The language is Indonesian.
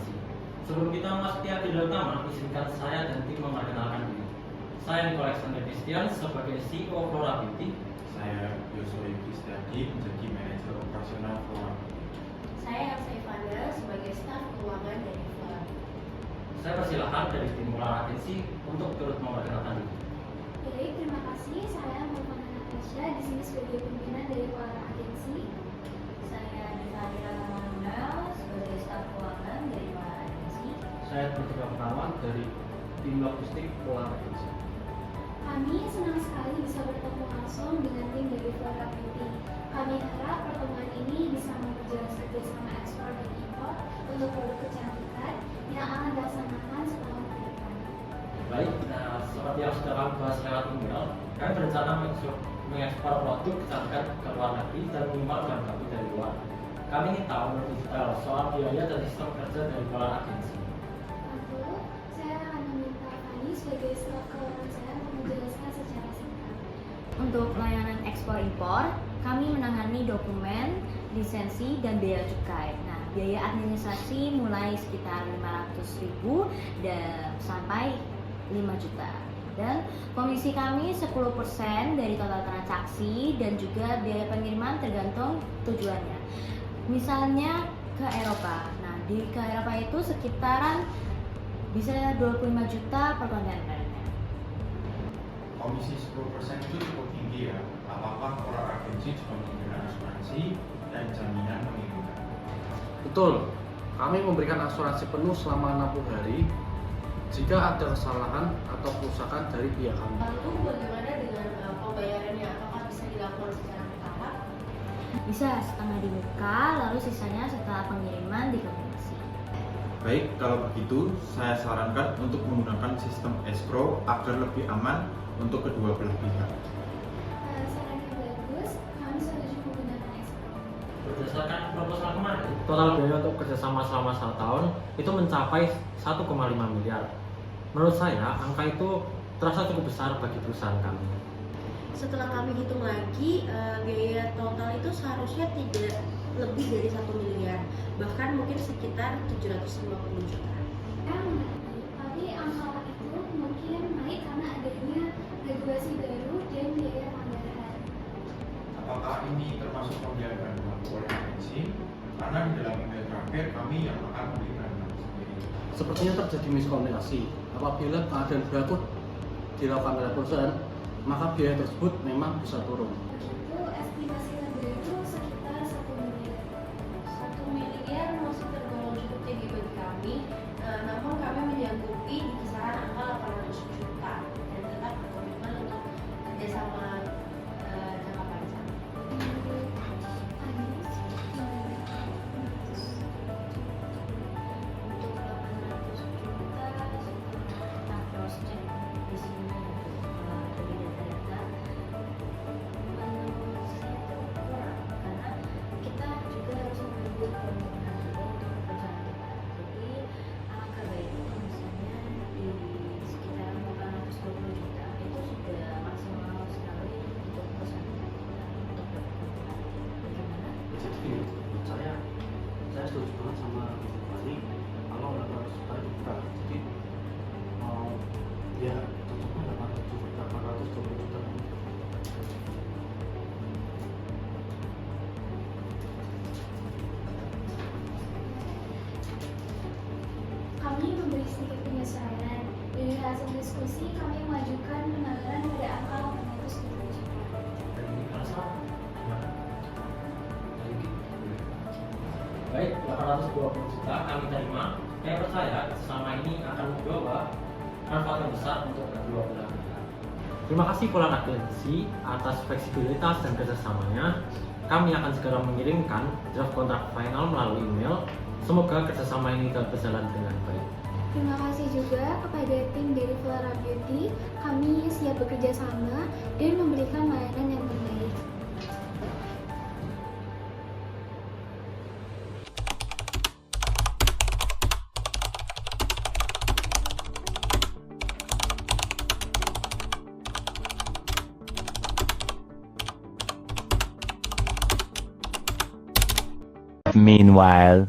akuntansi. Sebelum kita memasuki agenda utama, izinkan saya dan tim memperkenalkan diri. Saya Nikolai Alexander Christian sebagai CEO Flora Beauty. Saya Yosua Kristiadi menjadi manajer operasional Flora. Saya Elsa Ivana sebagai staf keuangan dari Flora. Saya persilahkan dari tim Flora Agency untuk turut memperkenalkan diri. Baik, terima kasih. Saya Maulana Natasha di sini sebagai pimpinan dari Flora Agency. Saya Natalia Manuel sebagai staf keuangan dari Flora Agency. Saya Putra Purnawan dari tim logistik Flora Agency. Kami senang sekali bisa bertemu langsung dengan tim dari Flora Beauty. Kami harap pertemuan ini bisa memperjelas kerjasama ekspor dan impor untuk produk kecantikan yang akan dilaksanakan setahun ke depan. Baik, seperti yang sudah kami bahas lewat email, kami berencana mengekspor produk kecantikan ke luar negeri dan mengimpor bahan baku dari luar. Kami ingin tahu lebih detail soal biaya dan sistem kerja dari Flora Agency. Tentu, saya akan meminta Fani sebagai staf keuangan saya untuk menjelaskan secara singkat. Untuk layanan ekspor impor, kami menangani dokumen, lisensi, dan biaya cukai. Nah, biaya administrasi mulai sekitar 500.000 dan sampai 5 juta. Dan komisi kami 10% dari total transaksi dan juga biaya pengiriman tergantung tujuannya. Misalnya ke Eropa. Nah, ke Eropa itu sekitaran bisa 25 juta per kontainer. Komisi 10% itu cukup tinggi ya. Apakah Flora Agency juga memberikan asuransi dan jaminan pengiriman? Betul, kami memberikan asuransi penuh selama 60 hari jika ada kesalahan atau kerusakan dari pihak kami. Lalu bagaimana dengan pembayarannya? Apakah bisa dilakukan secara bertahap? Bisa setengah di muka, lalu sisanya setelah pengiriman dikonfirmasi. Baik, kalau begitu saya sarankan untuk menggunakan sistem escrow agar lebih aman untuk kedua belah pihak. Sarannya bagus, kami setuju menggunakan escrow. Berdasarkan proposal kemarin, total biaya untuk kerjasama selama 1 tahun itu mencapai 1,5 miliar. Menurut saya, angka itu terasa cukup besar bagi perusahaan kami. Setelah kami hitung lagi, biaya total itu seharusnya tidak lebih dari 1 miliar, bahkan mungkin sekitar 750 juta. Tapi angka itu mungkin naik karena adanya regulasi baru dan biaya tambahan. Apakah ini termasuk pembiayaan oleh agensi? Karena di dalam email terakhir kami yang akan memberikan sendiri. Sepertinya terjadi miskomunikasi. Apabila pengadaan baku dilakukan oleh perusahaan, maka biaya tersebut memang bisa turun. Itu estimasi terbaru sekitar 1 miliar. 1 miliar masih tergolong cukup tinggi bagi kami, namun kami menyanggupi di kisaran angka 800 juta dan tetap berkomitmen untuk kerjasama jangka panjang. Untuk 800 juta, kita cross check di sini dari data-data. Menurut saya itu kurang karena kita juga harus menunggu permintaan juga untuk pekerjaan kita. Jadi alangkah baiknya kalau misalnya di sekitar 820 juta itu sudah maksimal sekali untuk perusahaan kita untuk berkomitmen. Bagaimana? Jadi gini, menurut saya setuju banget sama Fani kalau 800 juta itu kurang. Jadi ya cocoknya 820 juta. Kami memberi sedikit penyesuaian. Dari hasil diskusi, kami mengajukan penambahan pada angka 820 juta. Dan ini merasa gimana? Baik, 820 juta kami terima. Saya percaya selama ini akan membawa manfaat yang besar untuk kedua belah pihak. Terima kasih Flora Agency atas fleksibilitas dan kerjasamanya. Kami akan segera mengirimkan draft kontrak final melalui email. Semoga kerjasama ini dapat berjalan dengan baik. Terima kasih juga kepada tim dari Flora Beauty. Kami siap bekerja sama dan memberikan layanan yang terbaik. Meanwhile